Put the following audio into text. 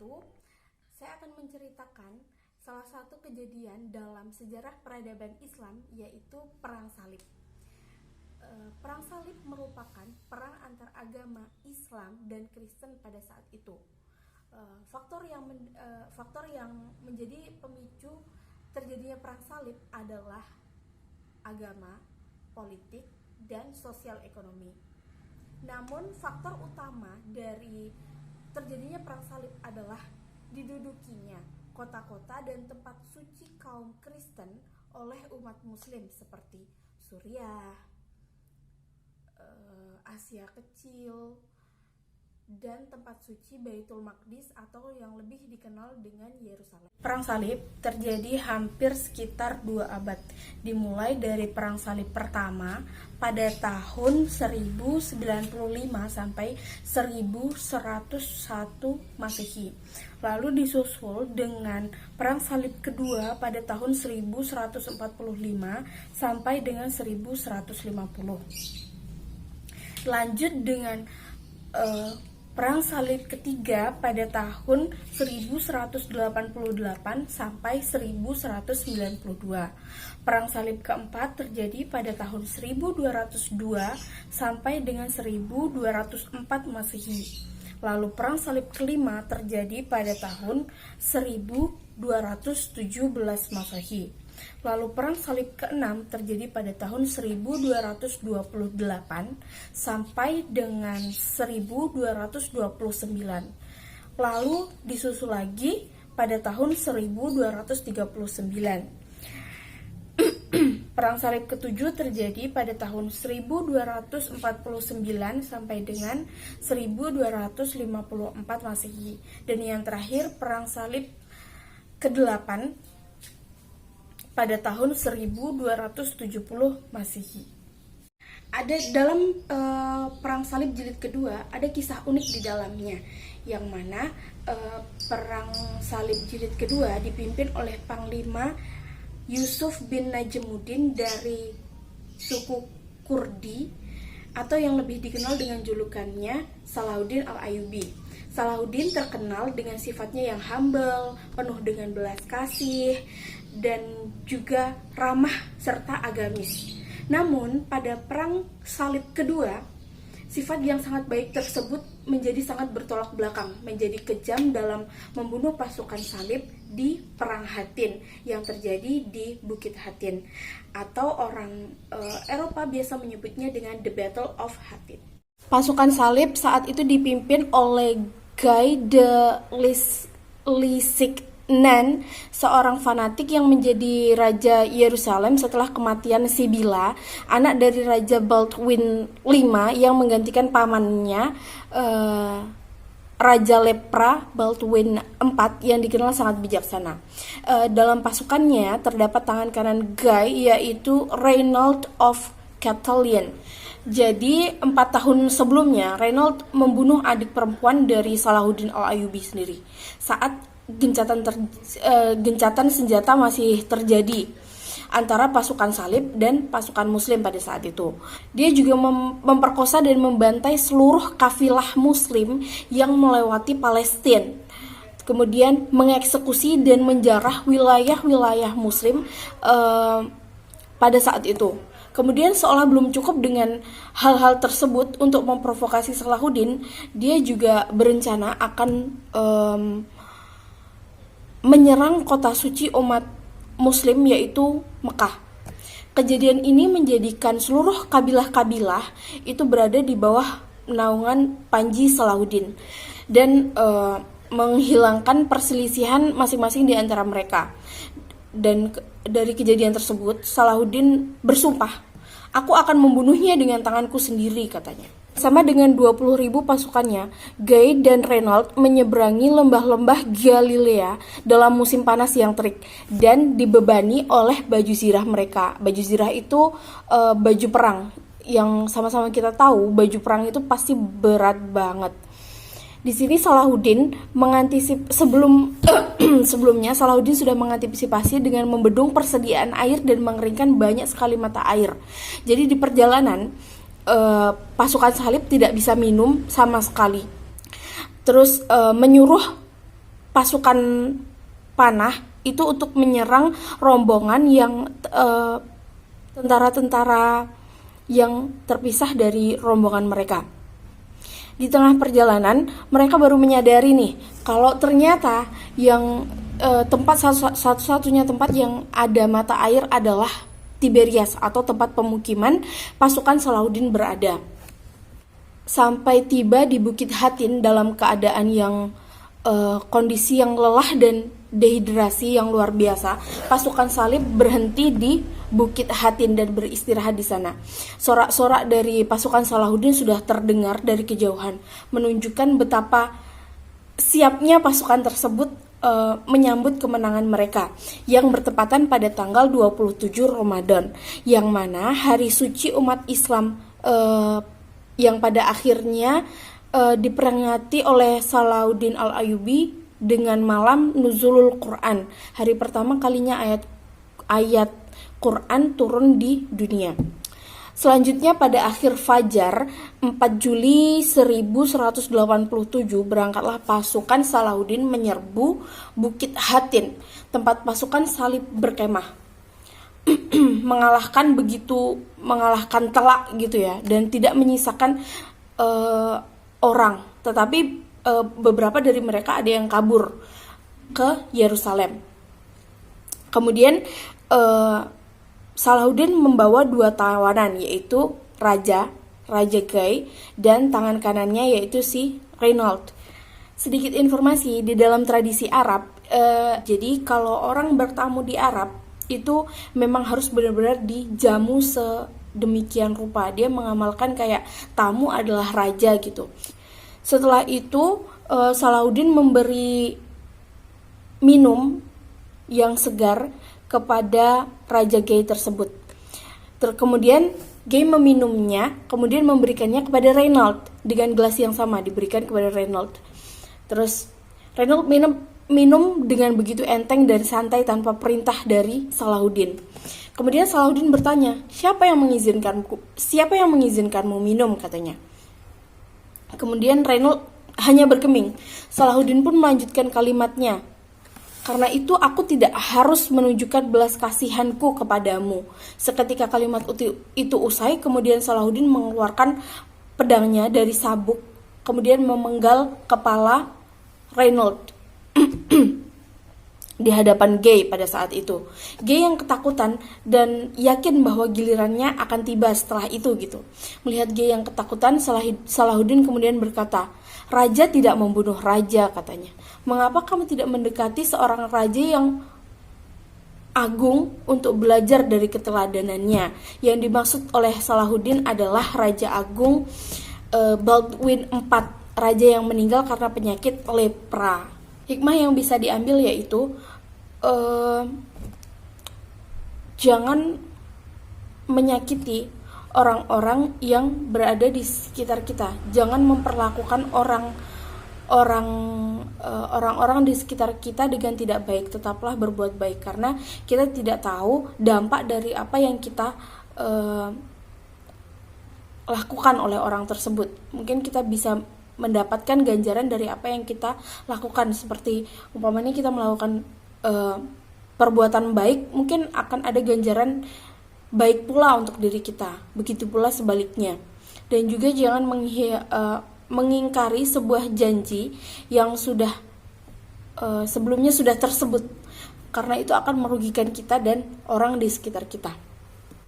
wabarakatuh. Saya akan menceritakan salah satu kejadian dalam sejarah peradaban Islam, yaitu Perang Salib. Perang Salib merupakan perang antar agama Islam dan Kristen pada saat itu. Faktor yang menjadi pemicu terjadinya Perang Salib adalah agama, politik, dan sosial ekonomi. Namun faktor utama dari terjadinya Perang Salib adalah didudukinya kota-kota dan tempat suci kaum Kristen oleh umat Muslim seperti Suriah, Asia Kecil, dan tempat suci Baitul Maqdis atau yang lebih dikenal dengan Yerusalem. Perang Salib terjadi hampir sekitar 2 abad, dimulai dari Perang Salib pertama pada tahun 1095 sampai 1101 Masehi. Lalu disusul dengan Perang Salib kedua pada tahun 1145 sampai dengan 1150. Lanjut dengan Perang Salib ketiga pada tahun 1188 sampai 1192. Perang Salib keempat terjadi pada tahun 1202 sampai dengan 1204 Masehi. Lalu Perang Salib kelima terjadi pada tahun 1217 Masehi. Lalu Perang Salib ke-6 terjadi pada tahun 1228 sampai dengan 1229. Lalu disusul lagi pada tahun 1239. Perang Salib ke-7 terjadi pada tahun 1249 sampai dengan 1254 Masehi. Dan yang terakhir Perang Salib ke-8 pada tahun 1270 Masehi. Ada dalam Perang Salib jilid kedua ada kisah unik di dalamnya, yang mana Perang Salib jilid kedua dipimpin oleh Panglima Yusuf bin Najmuddin dari suku Kurdi, atau yang lebih dikenal dengan julukannya Salahuddin Al-Ayyubi. Salahuddin terkenal dengan sifatnya yang humble, penuh dengan belas kasih, dan juga ramah serta agamis. Namun pada Perang Salib kedua, sifat yang sangat baik tersebut menjadi sangat bertolak belakang, menjadi kejam dalam membunuh pasukan salib di Perang Hattin yang terjadi di Bukit Hattin, atau orang Eropa biasa menyebutnya dengan The Battle of Hattin. Pasukan salib saat itu dipimpin oleh Guy de Lusignan, seorang fanatik yang menjadi Raja Yerusalem setelah kematian Sibila, anak dari Raja Baldwin V yang menggantikan pamannya, Raja Lepra Baldwin IV yang dikenal sangat bijaksana. Dalam pasukannya terdapat tangan kanan Guy, yaitu Reynold of Castilian. Jadi 4 tahun sebelumnya Reynold membunuh adik perempuan dari Salahuddin Al-Ayyubi sendiri saat gencatan senjata masih terjadi antara pasukan salib dan pasukan muslim pada saat itu. Dia juga memperkosa dan membantai seluruh kafilah muslim yang melewati Palestina. Kemudian mengeksekusi dan menjarah wilayah-wilayah muslim pada saat itu. Kemudian seolah belum cukup dengan hal-hal tersebut untuk memprovokasi Salahuddin, dia juga berencana akan menyerang kota suci umat muslim, yaitu Mekah. Kejadian ini menjadikan seluruh kabilah-kabilah itu berada di bawah naungan Panji Salahuddin dan menghilangkan perselisihan masing-masing di antara mereka. Dan dari kejadian tersebut Salahuddin bersumpah, "Aku akan membunuhnya dengan tanganku sendiri," katanya. Sama dengan 20.000 pasukannya, Guy dan Reynold menyeberangi lembah-lembah Galilea dalam musim panas yang terik dan dibebani oleh baju zirah mereka. Baju zirah itu baju perang, yang sama-sama kita tahu baju perang itu pasti berat banget. Di sini Salahuddin sebelumnya Salahuddin sudah mengantisipasi dengan membendung persediaan air dan mengeringkan banyak sekali mata air. Jadi di perjalanan pasukan salib tidak bisa minum sama sekali. Terus menyuruh pasukan panah itu untuk menyerang rombongan yang tentara-tentara yang terpisah dari rombongan mereka. Di tengah perjalanan, mereka baru menyadari nih kalau ternyata yang satu-satunya tempat yang ada mata air adalah Tiberias atau tempat pemukiman pasukan Salahuddin berada. Sampai tiba di Bukit Hatin dalam keadaan yang kondisi yang lelah dan dehidrasi yang luar biasa, pasukan salib berhenti di Bukit Hatin dan beristirahat di sana. Sorak-sorak dari pasukan Salahuddin sudah terdengar dari kejauhan, menunjukkan betapa siapnya pasukan tersebut menyambut kemenangan mereka yang bertepatan pada tanggal 27 Ramadan, yang mana hari suci umat Islam yang pada akhirnya diperingati oleh Salahuddin Al-Ayyubi dengan malam nuzulul Quran, hari pertama kalinya ayat Quran turun di dunia. Selanjutnya pada akhir fajar 4 Juli 1187 berangkatlah pasukan Salahuddin menyerbu Bukit Hatin, tempat pasukan salib berkemah. mengalahkan telak gitu ya, dan tidak menyisakan orang, tetapi beberapa dari mereka ada yang kabur ke Yerusalem. Kemudian Salahuddin membawa 2 tawanan, yaitu Raja Gai dan tangan kanannya yaitu si Reynald. Sedikit informasi di dalam tradisi Arab, jadi kalau orang bertamu di Arab itu memang harus benar-benar dijamu sedemikian rupa. Dia mengamalkan kayak tamu adalah raja gitu. Setelah itu Salahuddin memberi minum yang segar kepada Raja Gai tersebut. Kemudian Gai meminumnya, kemudian memberikannya kepada Reynald dengan gelas yang sama diberikan kepada Reynald. Terus Reynald minum dengan begitu enteng dan santai tanpa perintah dari Salahuddin. Kemudian Salahuddin bertanya, siapa yang mengizinkanmu minum, katanya. Kemudian Reynald hanya bergeming. Salahuddin pun melanjutkan kalimatnya, karena itu aku tidak harus menunjukkan belas kasihanku kepadamu. Seketika kalimat itu usai, kemudian Salahuddin mengeluarkan pedangnya dari sabuk, kemudian memenggal kepala Reynald di hadapan Gai pada saat itu. Gai yang ketakutan dan yakin bahwa gilirannya akan tiba setelah itu gitu. Melihat Gai yang ketakutan, Salahuddin kemudian berkata, "Raja tidak membunuh raja," katanya. "Mengapa kamu tidak mendekati seorang raja yang agung untuk belajar dari keteladanannya?" Yang dimaksud oleh Salahuddin adalah Raja Agung Baldwin IV, raja yang meninggal karena penyakit lepra. Hikmah yang bisa diambil yaitu jangan menyakiti orang-orang yang berada di sekitar kita. Jangan memperlakukan orang-orang di sekitar kita dengan tidak baik. Tetaplah berbuat baik, karena kita tidak tahu dampak dari apa yang kita lakukan oleh orang tersebut. Mungkin kita bisa mendapatkan ganjaran dari apa yang kita lakukan. Seperti umpamanya kita melakukan perbuatan baik, mungkin akan ada ganjaran baik pula untuk diri kita. Begitu pula sebaliknya. Dan juga jangan mengingkari sebuah janji yang sudah sebelumnya sudah tersebut, karena itu akan merugikan kita dan orang di sekitar kita.